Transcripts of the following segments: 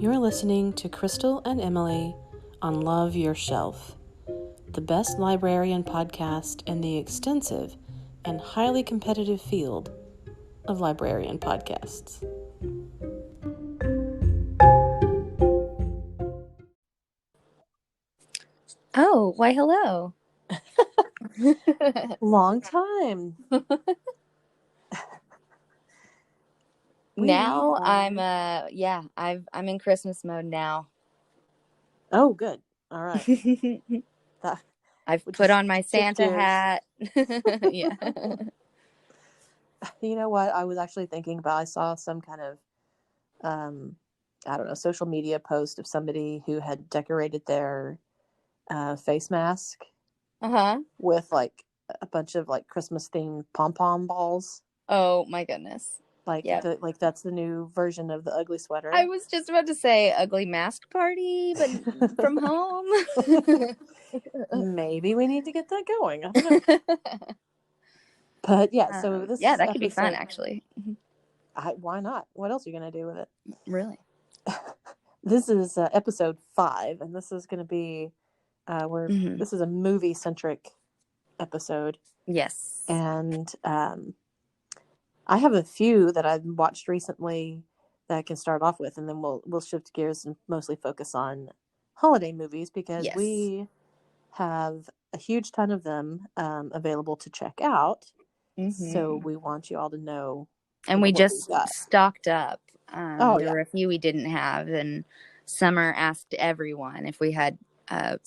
You're listening to Crystal and Emily on Love Your Shelf, the best librarian podcast in the extensive and highly competitive field of librarian podcasts. Oh, why hello. Long time. Now I'm in Christmas mode now. Oh, good. All right. I've put on my Santa hat. Yeah. You know what? I was actually thinking about, I saw some kind of, I don't know, social media post of somebody who had decorated their face mask with like a bunch of like Christmas themed pom-pom balls. Oh my goodness. Like, like that's the new version of the ugly sweater. I was just about to say ugly mask party, but from home. Maybe we need to get that going. I don't know. But yeah, so this that could be fun, actually. Why not? What else are you going to do with it? Really? This is episode 5, and this is going to be this is a movie-centric episode. Yes. And I have a few that I've watched recently that I can start off with, and then we'll shift gears and mostly focus on holiday movies because we have a huge ton of them available to check out. So we want you all to know. And we just stocked up. There were a few we didn't have, and Summer asked everyone if we had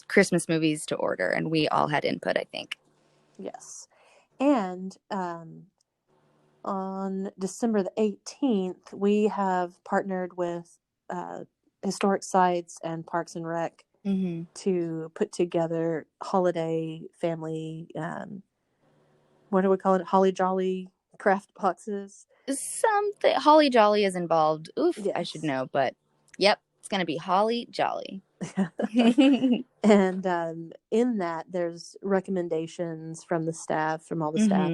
Christmas movies to order, and we all had input, I think. Yes. And on December the 18th, we have partnered with Historic Sites and Parks and Rec to put together holiday family, what do we call it? Holly Jolly craft boxes. Something. Holly Jolly is involved. Oof, yes. I should know, but yep, it's going to be Holly Jolly. And in that, there's recommendations from the staff, from all the staff,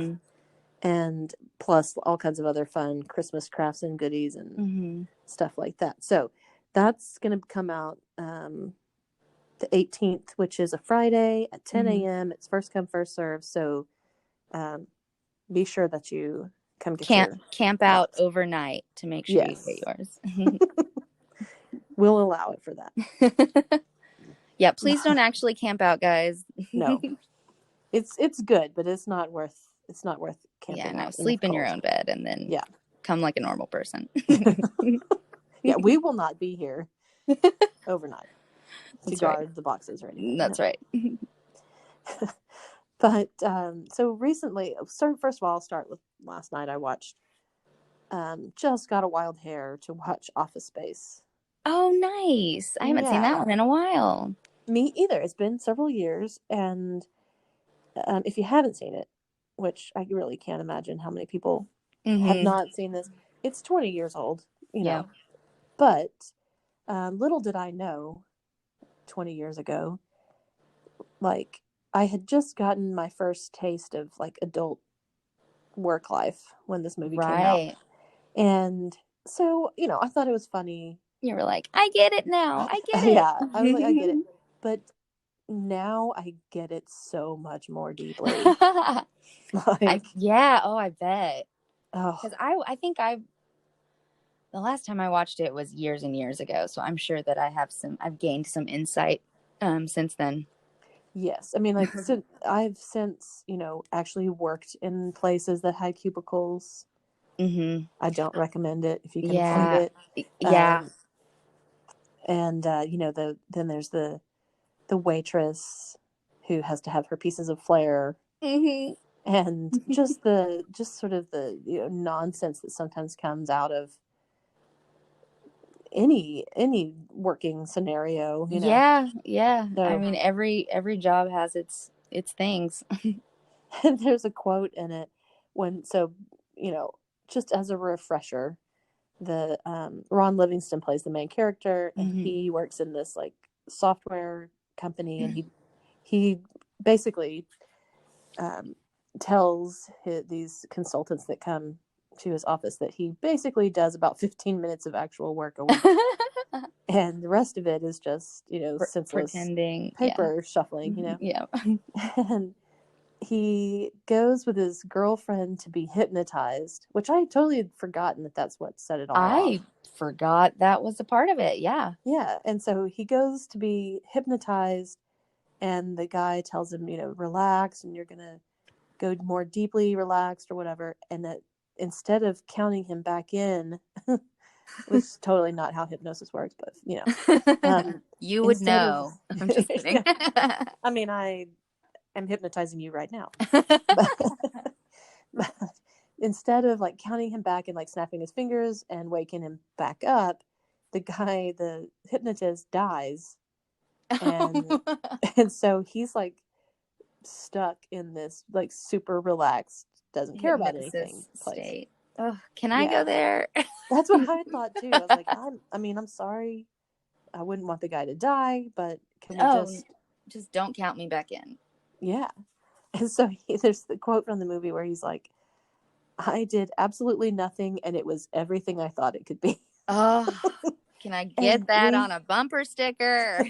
and plus all kinds of other fun Christmas crafts and goodies and stuff like that. So that's going to come out the 18th, which is a Friday at 10 a.m. It's first come, first serve. So be sure that you come get camp out overnight to make sure you get yours. We'll allow it for that. Yeah, please don't actually camp out, guys. No, it's good, but it's not worth camping. Yeah, no, sleep in your own bed and then come like a normal person. Yeah, we will not be here overnight to guard the boxes or anything. That's right. But so recently, first of all, I'll start with last night. I watched Just Got a Wild Hair to watch Office Space. Oh, nice. I haven't seen that one in a while. Me either. It's been several years. And if you haven't seen it, which I really can't imagine how many people have not seen this, it's 20 years old, you know. But little did I know 20 years ago, like, I had just gotten my first taste of like adult work life when this movie came out. And so, you know, I thought it was funny. You were like, I get it now. I get it. Yeah, I was like, I get it. But now I get it so much more deeply. I bet. Because I think the last time I watched it was years and years ago. So I'm sure that I've gained some insight since then. Yes. I mean, like, I've since, you know, actually worked in places that had cubicles. I don't recommend it if you can find it. Yeah. And, you know, then there's the waitress who has to have her pieces of flair. And just sort of the, you know, nonsense that sometimes comes out of any working scenario, you know. Yeah. So, I mean, every job has its things. And there's a quote in it you know, just as a refresher, the Ron Livingston plays the main character, and he works in this like software company, and he basically tells these consultants that come to his office that he basically does about 15 minutes of actual work a week. And the rest of it is just, senseless pretending paper shuffling, Yeah. And he goes with his girlfriend to be hypnotized, which I totally had forgotten that's what set it all off. I forgot that was a part of it. Yeah. Yeah. And so he goes to be hypnotized, and the guy tells him, relax, and you're going to go more deeply relaxed or whatever. And that instead of counting him back in, which is totally not how hypnosis works, but you would know. I'm just kidding. I mean, I am hypnotizing you right now. But instead of like counting him back and like snapping his fingers and waking him back up, the hypnotist dies. And so he's like stuck in this like super relaxed, doesn't care about anything place. Oh, can I go there? That's what I thought too. I was like, I'm sorry. I wouldn't want the guy to die, but can we just don't count me back in. Yeah. And so there's the quote from the movie where he's like, I did absolutely nothing, and it was everything I thought it could be. Oh, can I get that on a bumper sticker?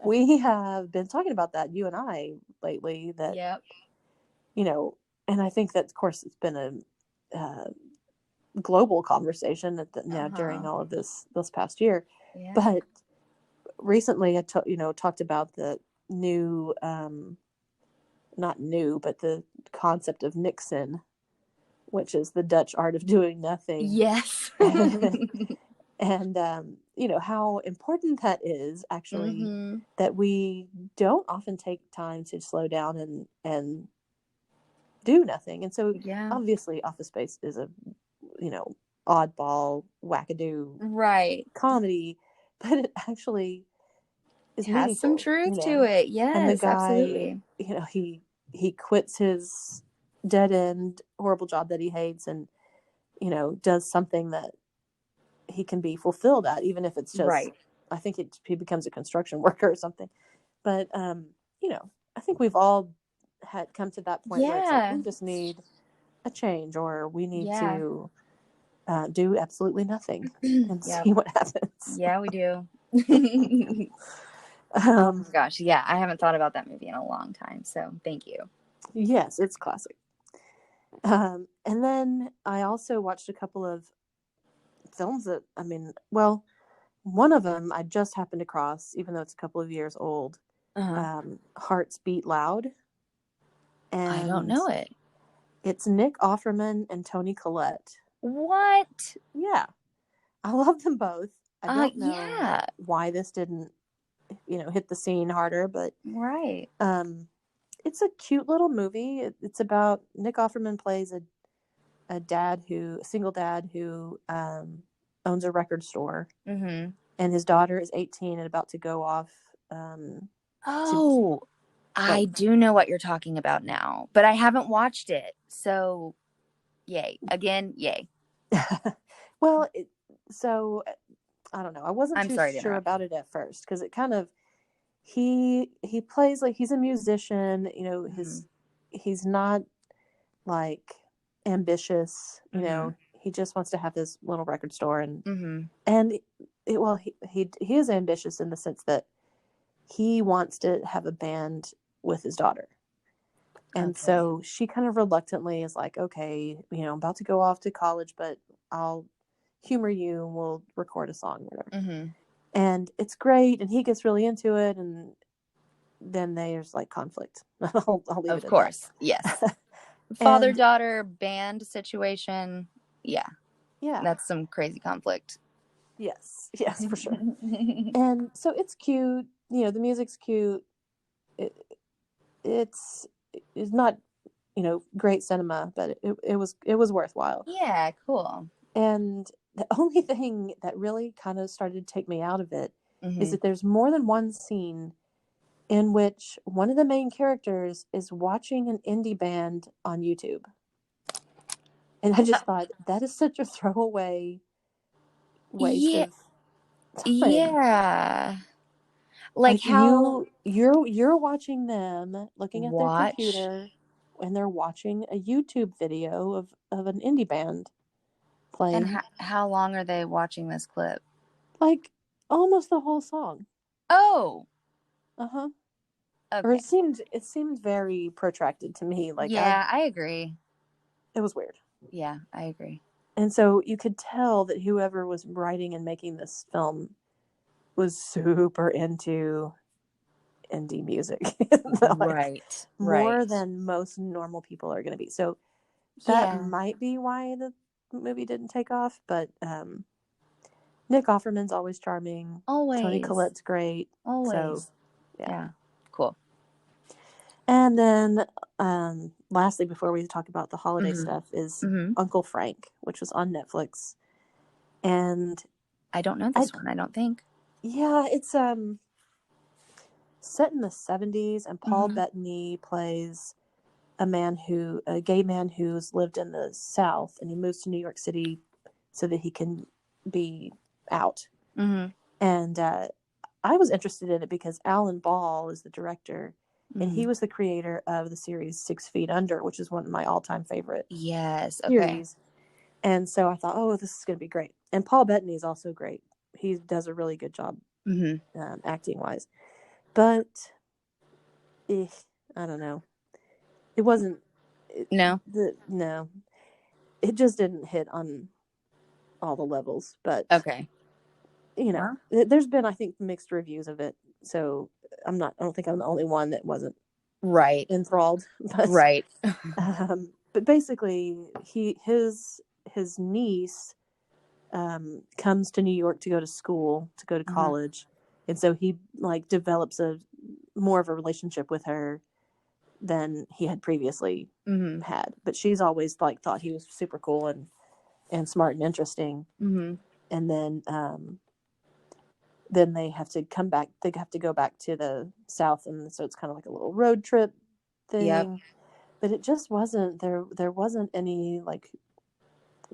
We have been talking about that, you and I, lately, that, yep. And I think that, of course, it's been a global conversation now during all of this past year. Yeah. But recently I talked about the new, not new, but the concept of Niksen, which is the Dutch art of doing nothing. Yes. And how important that is, actually, that we don't often take time to slow down and do nothing. And so obviously Office Space is a, oddball, wackadoo comedy, but it actually is meaningful. Has some truth to it. Yes, and the guy, absolutely. He quits his dead end horrible job that he hates and, does something that he can be fulfilled at, even if it's just, I think he becomes a construction worker or something. But, I think we've all had come to that point where it's like, we just need a change, or we need to do absolutely nothing and see what happens. Yeah, we do. Oh my gosh. Yeah. I haven't thought about that movie in a long time. So thank you. Yes, it's classic. And then I also watched a couple of films that, one of them I just happened across, even though it's a couple of years old. Hearts Beat Loud. And I don't know it. It's Nick Offerman and Toni Collette. What? Yeah. I love them both. I don't know why this didn't, hit the scene harder, but it's a cute little movie. It's about Nick Offerman plays a single dad who owns a record store, and his daughter is 18 and about to go off. I do know what you're talking about now, but I haven't watched it. So, yay. Again, yay. Well, so I don't know. I wasn't too sure about it at first, because it kind of, he plays like he's a musician, he's not like ambitious, he just wants to have his little record store, and he is ambitious in the sense that he wants to have a band with his daughter. And so she kind of reluctantly is like, okay, I'm about to go off to college, but I'll humor you and we'll record a song, whatever. And it's great, and he gets really into it, and then there's like conflict. I'll leave it at that. Yes. Father-daughter band situation. Yeah. That's some crazy conflict. Yes, for sure. And so it's cute. The music's cute. It's not, great cinema, but it was worthwhile. Yeah, cool. And the only thing that really kind of started to take me out of it is that there's more than one scene in which one of the main characters is watching an indie band on YouTube. And I just thought, that is such a throwaway waste of time. Yeah. Like how you're watching them looking at their computer, and they're watching a YouTube video of an indie band playing. And how long are they watching this clip? Like almost the whole song. Oh. Uh-huh. Okay. Or it seemed very protracted to me. Like yeah, I agree. It was weird. Yeah, I agree. And so you could tell that whoever was writing and making this film was super into indie music. Like, more than most normal people are going to be. So that might be why the movie didn't take off. But Nick Offerman's always charming. Always. Toni Collette's great. Always. So, yeah. Cool. And then lastly, before we talk about the holiday stuff, is Uncle Frank, which was on Netflix. And I don't know this one, I don't think. Yeah, it's set in the 70s, and Paul Bettany plays a gay man who's lived in the South, and he moves to New York City so that he can be out. And I was interested in it because Alan Ball is the director, and he was the creator of the series 6 Feet Under, which is one of my all-time favorite series. And so I thought, oh, this is going to be great. And Paul Bettany is also great. He does a really good job acting-wise. But I don't know. It wasn't. No. It just didn't hit on all the levels. But okay, there's been, I think, mixed reviews of it. So I don't think I'm the only one that wasn't enthralled. But, right. But basically, his niece comes to New York to go to college, and so he develops more of a relationship with her than he had previously had. But she's always thought he was super cool and smart and interesting. And then they have to come back. They have to go back to the South, and so it's kind of like a little road trip thing. Yep. But it just wasn't there. There wasn't any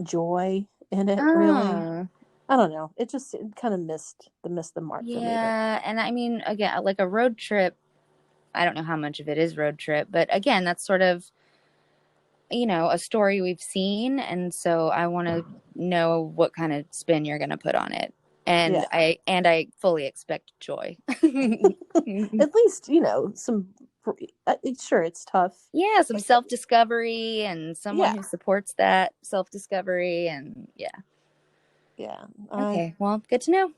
joy in it, really. I don't know. It kind of missed the mark for me. Yeah, and I mean, again, like a road trip, I don't know how much of it is road trip, but again, that's sort of, a story we've seen, and so I want to know what kind of spin you're going to put on it. And I fully expect joy. At least, some, sure, it's tough. Yeah, some self-discovery and someone who supports that self-discovery, and yeah. Okay, well, good to know.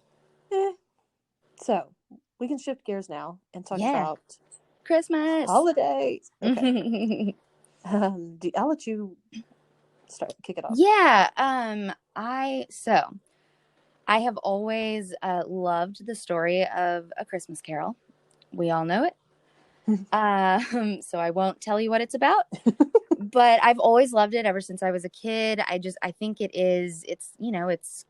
So we can shift gears now and talk about Christmas holidays. Okay. I'll let you kick it off. Yeah. I have always loved the story of A Christmas Carol. We all know it. So I won't tell you what it's about. But I've always loved it ever since I was a kid. I think it's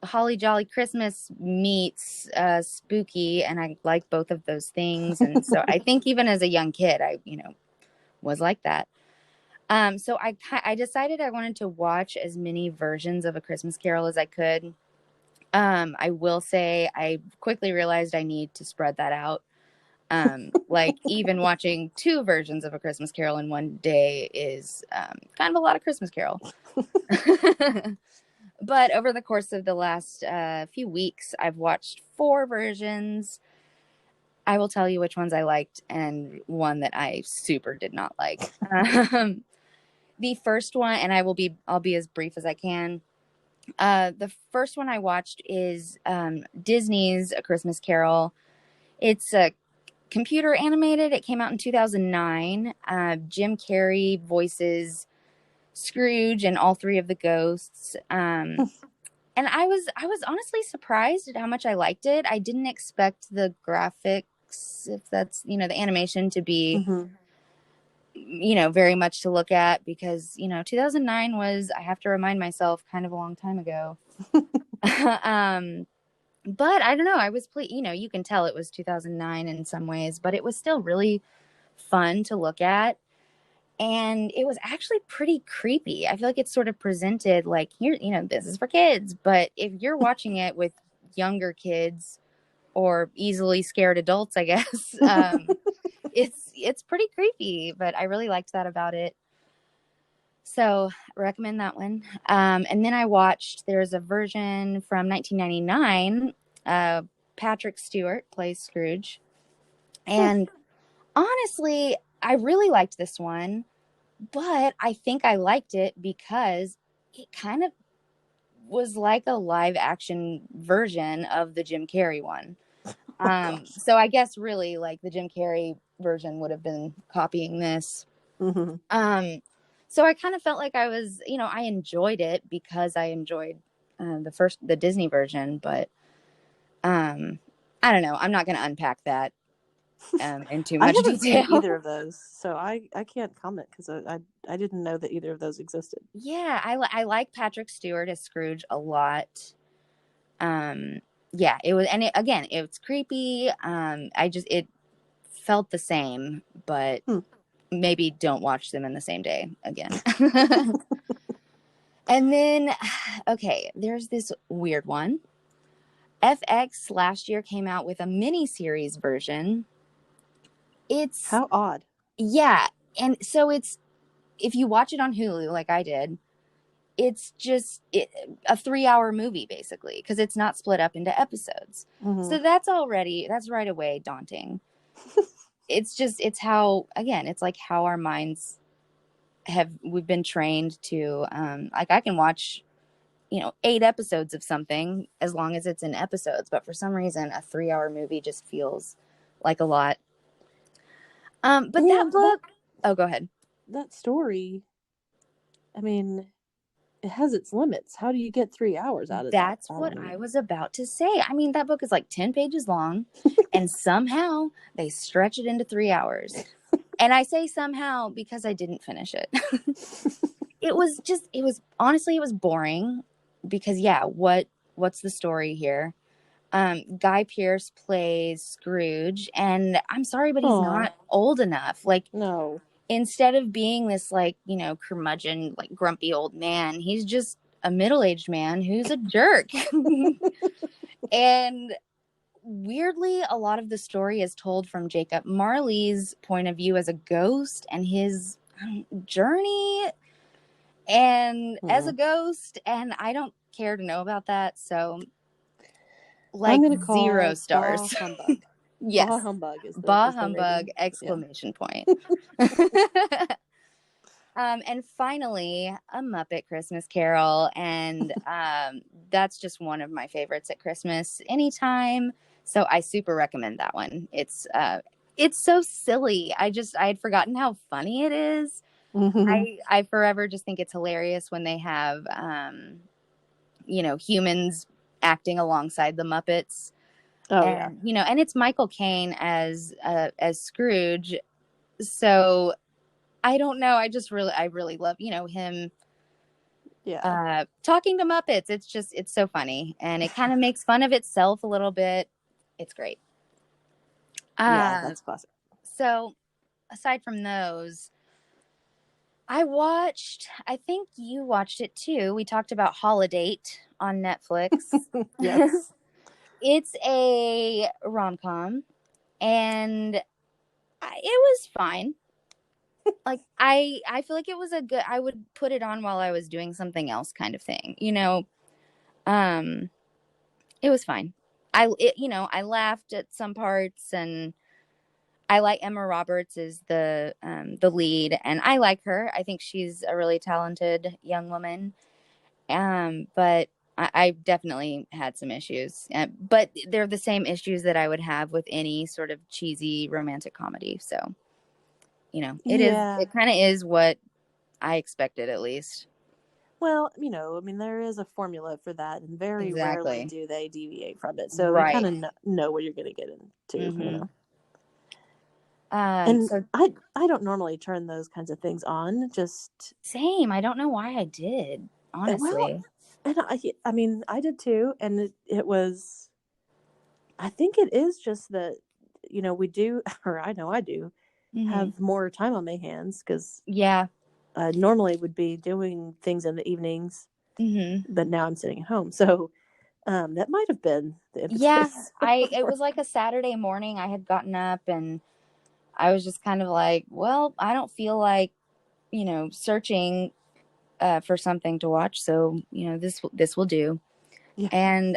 Holly Jolly Christmas meets spooky, and I like both of those things. And so I think even as a young kid, I was like that. So I decided I wanted to watch as many versions of A Christmas Carol as I could. I will say I quickly realized I need to spread that out. Even watching 2 versions of A Christmas Carol in one day is kind of a lot of Christmas Carol. But over the course of the last few weeks, I've watched 4 versions. I will tell you which ones I liked and one that I super did not like. The first one, and I'll be as brief as I can. The first one I watched is Disney's A Christmas Carol. It's a computer animated. It came out in 2009. Jim Carrey voices Scrooge and all 3 of the ghosts. And I was honestly surprised at how much I liked it. I didn't expect the graphics, if that's, the animation to be, very much to look at, because, 2009 was, I have to remind myself, kind of a long time ago. But I don't know. I was pleased. You can tell it was 2009 in some ways, but it was still really fun to look at. And it was actually pretty creepy. I feel like it's sort of presented like, here, this is for kids. But if you're watching it with younger kids or easily scared adults, I guess, it's pretty creepy. But I really liked that about it. So recommend that one. And then I watched, there's a version from 1999. Patrick Stewart plays Scrooge. And honestly, I really liked this one, but I think I liked it because it kind of was like a live action version of the Jim Carrey one. So I guess really like the Jim Carrey version would have been copying this. So I kind of felt like I was, I enjoyed it because I enjoyed the Disney version, but I don't know. I'm not going to unpack that in too much I haven't detail. seen either of those, so I can't comment because I didn't know that either of those existed. Yeah, I like Patrick Stewart as Scrooge a lot. Yeah, it was, and again, it's creepy. It felt the same, but maybe don't watch them in the same day again. And then, okay, there's this weird one. FX last year came out with a mini-series version. It's how odd. Yeah, and so it's, if you watch it on Hulu like I did, it's just a 3-hour movie basically, because it's not split up into episodes. So that's right away daunting. It's how, again, it's like how our minds we've been trained to, like I can watch, 8 episodes of something as long as it's in episodes, but for some reason a 3-hour movie just feels like a lot. But that book, go ahead. That story, I mean, it has its limits. How do you get 3 hours out of that? That's what I was about to say. I mean, that book is like 10 pages long and somehow they stretch it into 3 hours. And I say somehow because I didn't finish it. It was boring because, yeah, what's the story here? Guy Pearce plays Scrooge, and I'm sorry, but he's not old enough. Like, no. Instead of being this, like, curmudgeon, like grumpy old man, he's just a middle-aged man who's a jerk. And weirdly, a lot of the story is told from Jacob Marley's point of view as a ghost and his journey and as a ghost, and I don't care to know about that, so like I'm gonna call 0 stars. Bah humbug. Yes. Bah humbug is the Bah humbug, exclamation point. And finally, A Muppet Christmas Carol, and that's just one of my favorites at Christmas anytime. So I super recommend that one. It's so silly. I had forgotten how funny it is. I forever just think it's hilarious when they have humans acting alongside the Muppets. And it's Michael Caine as Scrooge. So I don't know. I really love, him talking to Muppets. It's so funny. And it kind of makes fun of itself a little bit. It's great. That's classic. So aside from those, I think you watched it too. We talked about Holidate on Netflix. Yes. It's a rom-com, and it was fine. Like, I feel like it was I would put it on while I was doing something else kind of thing, it was fine. I laughed at some parts, and I like Emma Roberts as the lead, and I like her. I think she's a really talented young woman. But I definitely had some issues, but they're the same issues that I would have with any sort of cheesy romantic comedy. So, it kind of is what I expected, at least. Well, there is a formula for that, and very rarely do they deviate from it. So you kind of know what you're going to get into, and so, I don't normally turn those kinds of things on. Just same. I don't know why I did, honestly. And I did too, and it was. I think it is just that, we do, or I know I do, have more time on my hands because I normally would be doing things in the evenings, but now I'm sitting at home, so that might have been the impetus. Yeah, it was like a Saturday morning. I had gotten up and I was just kind of like, well, I don't feel like, searching for something to watch. So, this will do. Yeah. And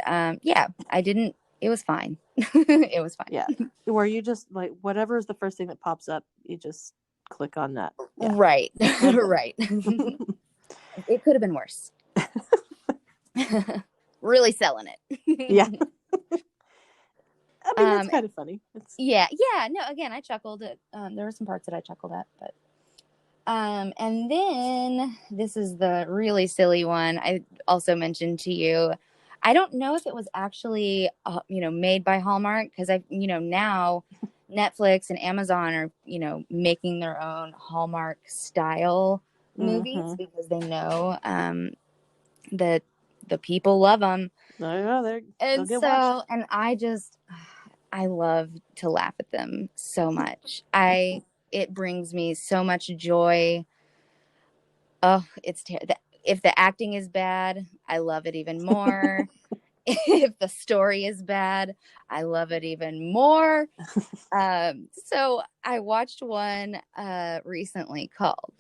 it was fine. It was fine. Yeah. Where you just like, whatever is the first thing that pops up, you just click on that. Yeah. Right. Right. It could have been worse. Really selling it. Yeah. I mean, that's kind of funny. Yeah. No, again, I chuckled at, there were some parts that I chuckled at, but, and then this is the really silly one. I also mentioned to you, I don't know if it was actually, made by Hallmark, because now Netflix and Amazon are, making their own Hallmark style movies because they know, that the people love them. And so, and I love to laugh at them so much. It brings me so much joy. Oh, if the acting is bad, I love it even more. If the story is bad, I love it even more. So I watched one recently called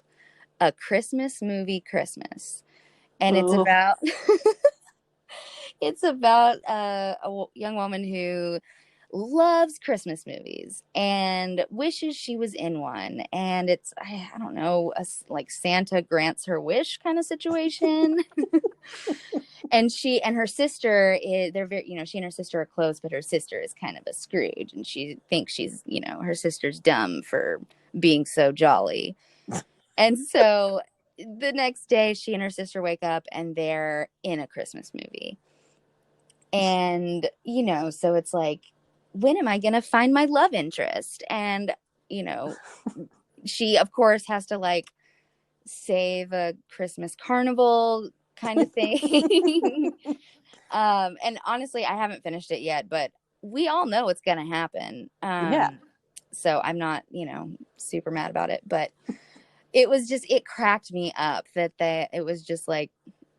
A Christmas Movie Christmas. And it's about a young woman who loves Christmas movies and wishes she was in one. And it's, I don't know, like Santa grants her wish kind of situation. And she and her sister they're very, she and her sister are close, but her sister is kind of a Scrooge, and she thinks she's, her sister's dumb for being so jolly. And so the next day, she and her sister wake up and they're in a Christmas movie. And, so it's like, when am I going to find my love interest? And, she, of course, has to like save a Christmas carnival kind of thing. And honestly, I haven't finished it yet, but we all know it's going to happen. So I'm not, super mad about it, but it cracked me up that it was just like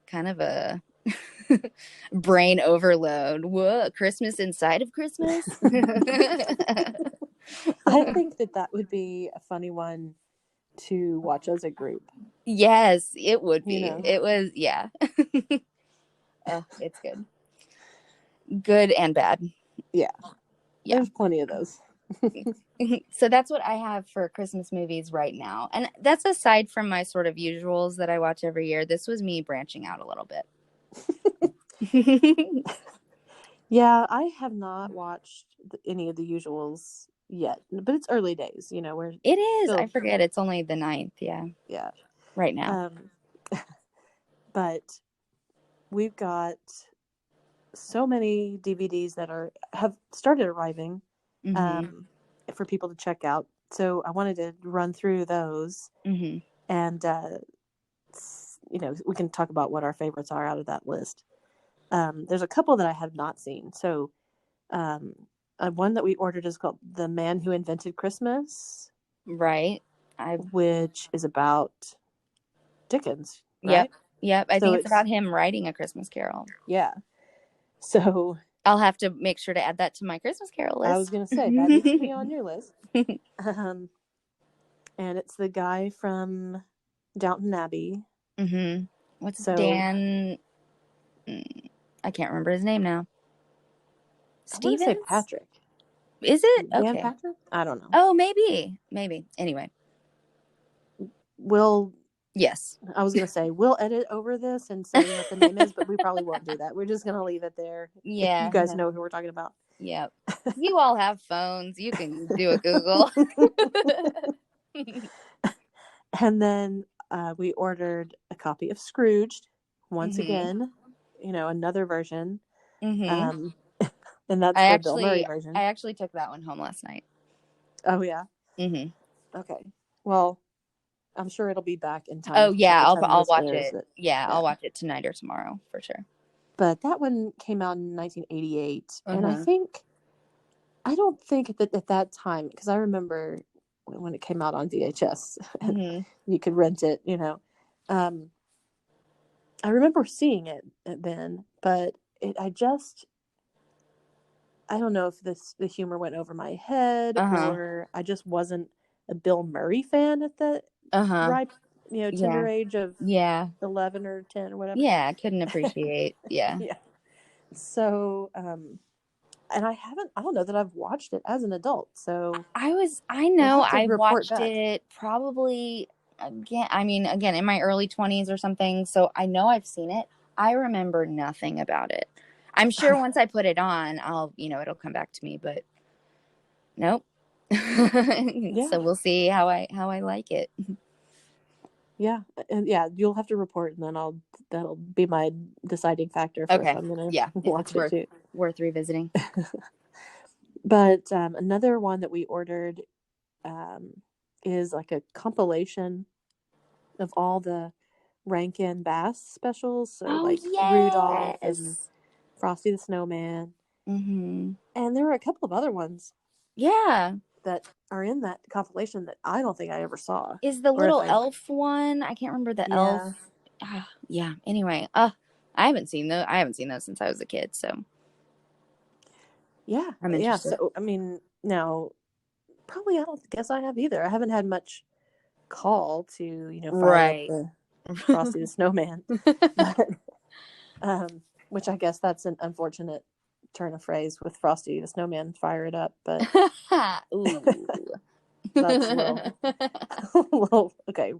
kind of a brain overload. Whoa, Christmas inside of Christmas. I think that would be a funny one to watch as a group. Yes, it would be. It was, yeah. Oh, it's good. Good and bad. Yeah. There's plenty of those. So that's what I have for Christmas movies right now. And that's aside from my sort of usuals that I watch every year. This was me branching out a little bit. Yeah, I have not watched any of the usuals yet, but it's early days, where it is. I forget it's only the 9th. Yeah. Right now. But we've got so many DVDs that have started arriving for people to check out. So I wanted to run through those, and we can talk about what our favorites are out of that list. There's a couple that I have not seen. So one that we ordered is called The Man Who Invented Christmas. Right. Which is about Dickens, right? Yep. I think it's about him writing A Christmas Carol. Yeah. So I'll have to make sure to add that to my Christmas Carol list. I was going to say, that needs to be on your list. And it's the guy from Downton Abbey. What's Dan? I can't remember his name now. Stevens? I want to say Patrick. Is it? Dan okay. Patrick? I don't know. Oh, maybe. Anyway. Yes. I was going to say, we'll edit over this and say what the name is, but we probably won't do that. We're just going to leave it there. Yeah. You guys know who we're talking about. Yep. You all have phones. You can do a Google. And then we ordered a copy of Scrooged once again, another version. And that's the Bill Murray version. I actually took that one home last night. Oh, yeah? Okay. Well, I'm sure it'll be back in time. Oh, yeah. I'll watch it. Yeah, I'll watch it tonight or tomorrow for sure. But that one came out in 1988. And I don't think that at that time, because I remember when it came out on VHS, and you could rent it, I remember seeing it then, but I don't know if the humor went over my head or I just wasn't a Bill Murray fan at the tender age of yeah 11 or 10 or whatever. I couldn't appreciate yeah So and I don't know that I've watched it as an adult, so I we'll know have to I report watched back. it probably again in my early 20s or something, so I know I've seen it. I remember nothing about it. I'm sure once I put it on, I'll it'll come back to me, but nope. So we'll see how I like it. Yeah, and you'll have to report, and then that'll be my deciding factor for if I'm gonna watch it too. Worth revisiting. But another one that we ordered is like a compilation of all the Rankin Bass specials, so like Rudolph and Frosty the Snowman, and there were a couple of other ones. Yeah. That are in that compilation that I don't think I ever saw. Is the little elf one? I can't remember the elf. Yeah. Anyway, I haven't seen those. I haven't seen those since I was a kid. So. Yeah. I'm interested. So I mean, now probably I don't guess I have either. I haven't had much call to fire up the Frosty the Snowman, but, which I guess that's an unfortunate turn of phrase with Frosty the Snowman. Fire it up, but. Ooh. That's a little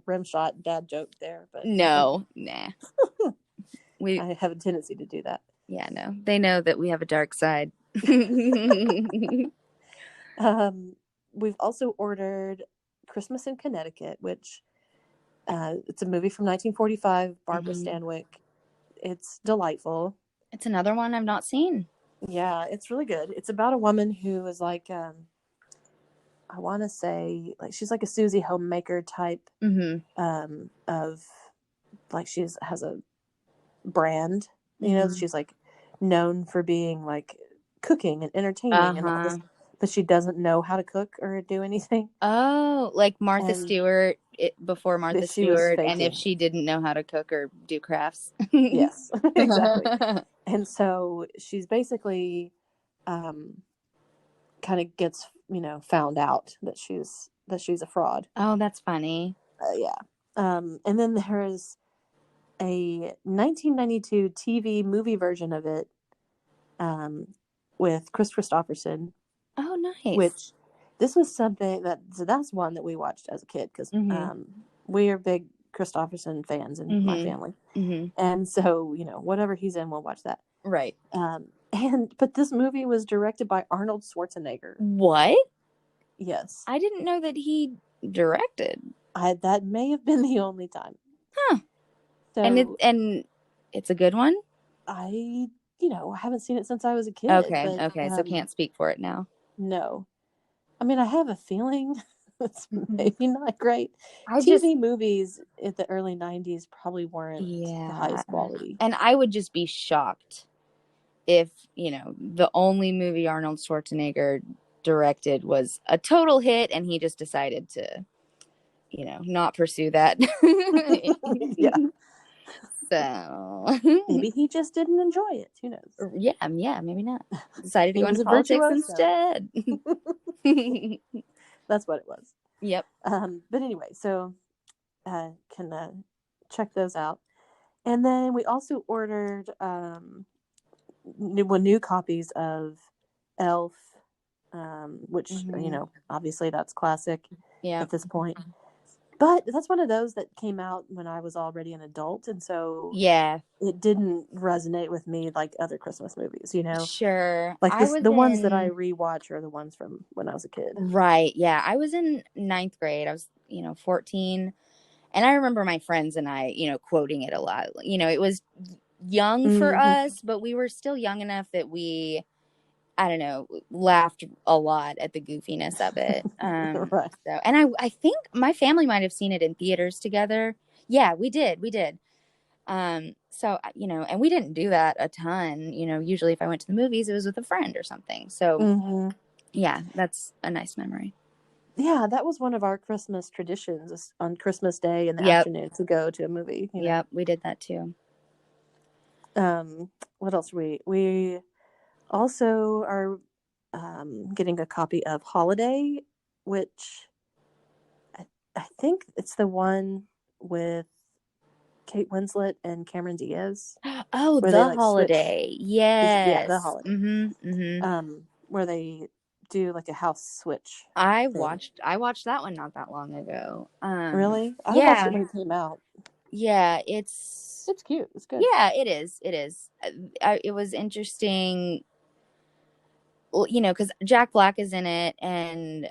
rim shot dad joke there, but no, nah. I have a tendency to do that. Yeah, no, they know that we have a dark side. We've also ordered Christmas in Connecticut, which it's a movie from 1945. Barbara Stanwyck. It's delightful. It's another one I've not seen. Yeah, it's really good. It's about a woman who is like. I want to say she's like a Susie Homemaker type of like has a brand, she's like known for being like cooking and entertaining and all this, but she doesn't know how to cook or do anything. Oh, like Martha Stewart before Martha Stewart, and if she didn't know how to cook or do crafts. Yes, exactly. And so she's basically kind of gets found out that she's a fraud. Oh, that's funny. And then there's a 1992 TV movie version of it with Chris Christopherson. Oh, nice. Which this was something that's one that we watched as a kid because we are big Christopherson fans in my family, and so whatever he's in, we'll watch that. Right. But this movie was directed by Arnold Schwarzenegger. What? Yes. I didn't know that he directed. That may have been the only time. Huh. So, and it's a good one? I haven't seen it since I was a kid. Okay. So can't speak for it now. No. I mean, I have a feeling it's maybe not great. TV movies in the early 90s probably weren't the highest quality. And I would just be shocked if, the only movie Arnold Schwarzenegger directed was a total hit and he just decided to, not pursue that. Yeah. So maybe he just didn't enjoy it. Who knows? Yeah, maybe not. Decided to go into politics instead. That's what it was. Yep. But anyway, so can check those out. And then we also ordered new copies of Elf, which obviously that's classic at this point. But that's one of those that came out when I was already an adult, and so it didn't resonate with me like other Christmas movies, Sure. Like the ones that I rewatch are the ones from when I was a kid. Right. Yeah. I was in 9th grade. I was, 14. And I remember my friends and I, quoting it a lot. It was young for us, but we were still young enough that we, I don't know, laughed a lot at the goofiness of it. Right. So, and I think my family might have seen it in theaters together. Yeah, we did. So, and we didn't do that a ton. Usually if I went to the movies, it was with a friend or something. So, yeah, that's a nice memory. Yeah, that was one of our Christmas traditions on Christmas Day in the afternoon to go to a movie. Yep, we did that too. What else? We also are getting a copy of Holiday, which I think it's the one with Kate Winslet and Cameron Diaz. Oh, where The they, like, Holiday. switch. Yes. The Holiday. Mm-hmm. Mm-hmm. Where they do like a house switch. I thing. watched that one not that long ago. Really? I yeah. watched it when it came out. Yeah, it's cute. It's good. Yeah, it is. It is. It was interesting, you know, because Jack Black is in it, and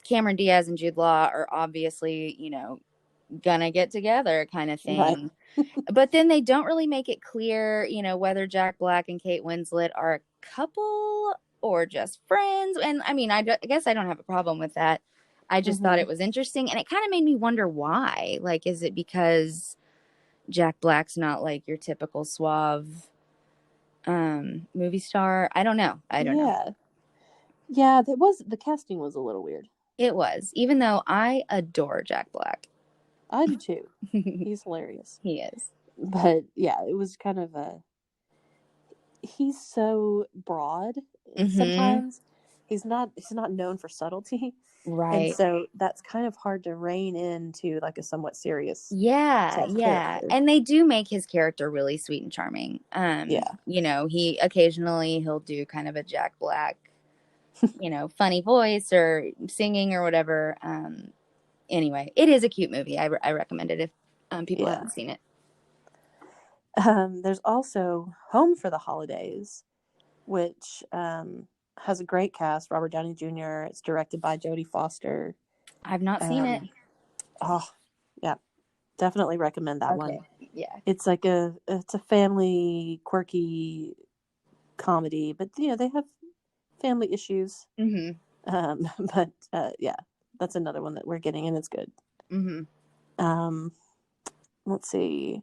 Cameron Diaz and Jude Law are obviously, you know, gonna get together kind of thing. Right. But then they don't really make it clear, you know, whether Jack Black and Kate Winslet are a couple or just friends. And I mean, I guess I don't have a problem with that. I just thought it was interesting, and it kind of made me wonder why. Like, is it because Jack Black's not like your typical suave movie star? I don't know. I don't know. Yeah, the casting was a little weird. It was, even though I adore Jack Black. I do too. He's hilarious. He is. But yeah, it was kind of he's so broad sometimes. He's not known for subtlety. Right. And so that's kind of hard to rein into like a somewhat serious character. And they do make his character really sweet and charming. You know, he'll do kind of a Jack Black, you know, funny voice or singing or whatever. Anyway, it is a cute movie. I recommend it if people haven't seen it. There's also Home for the Holidays, which has a great cast. Robert Downey Jr. It's directed by Jodie Foster. I've not seen it. Oh, yeah. Definitely recommend that one. Yeah. It's like it's a family quirky comedy, but you know, they have family issues. But yeah, that's another one that we're getting, and it's good. Let's see.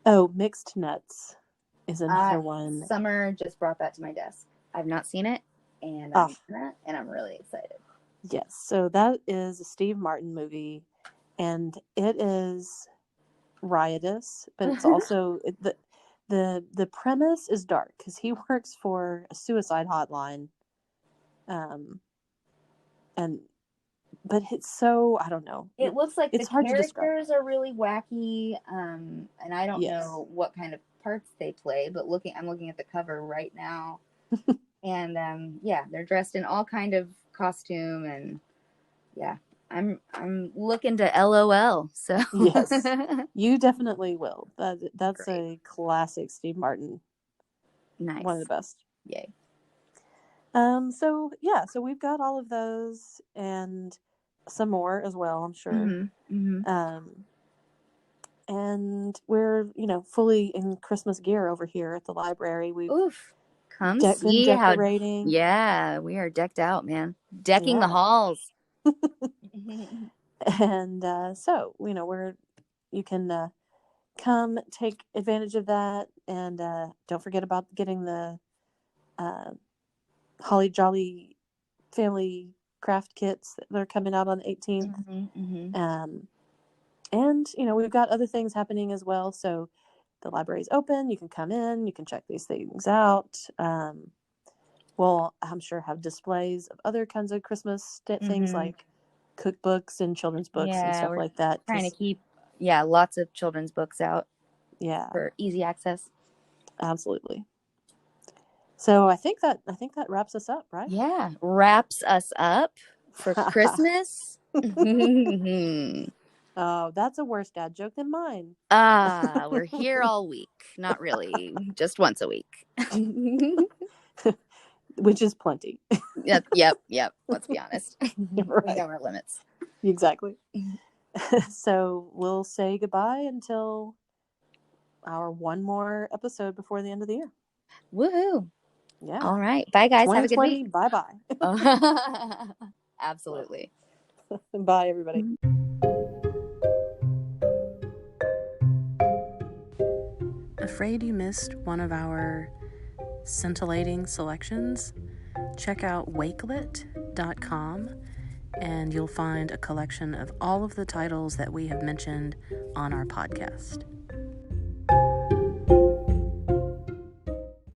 Oh, Mixed Nuts is another one. Summer just brought that to my desk. I've not seen it, and I'm really excited. Yes, so that is a Steve Martin movie, and it is riotous, but it's also the premise is dark because he works for a suicide hotline, but it's so, I don't know. It looks like it's the hard characters are really wacky, and I don't know what kind of parts they play, but I'm looking at the cover right now, and they're dressed in all kind of costume, and I'm looking to LOL. So yes, you definitely will. That's great. A classic Steve Martin. Nice, one of the best. Yay. So we've got all of those and some more as well, I'm sure. And we're, you know, fully in Christmas gear over here at the library. We've come see been decorating. We are decked out, man. Decking the halls. And so, you know, you can come take advantage of that, and don't forget about getting the Holly Jolly family craft kits that are coming out on the 18th. And you know, we've got other things happening as well, so the library's open. You can come in, you can check these things out. We'll, I'm sure, have displays of other kinds of Christmas things like cookbooks and children's books and stuff like that. Trying to keep lots of children's books out for easy access. Absolutely. So I think that wraps us up, right? Yeah, wraps us up for Christmas. Oh, that's a worse dad joke than mine. We're here all week. Not really, just once a week. Which is plenty. Yep. Let's be honest. Right. We know our limits. Exactly. So we'll say goodbye until our one more episode before the end of the year. Woohoo! Yeah. All right. Bye, guys. Have a good week. Bye-bye. Absolutely. Bye, everybody. Afraid you missed one of our scintillating selections? Check out wakelet.com, and you'll find a collection of all of the titles that we have mentioned on our podcast.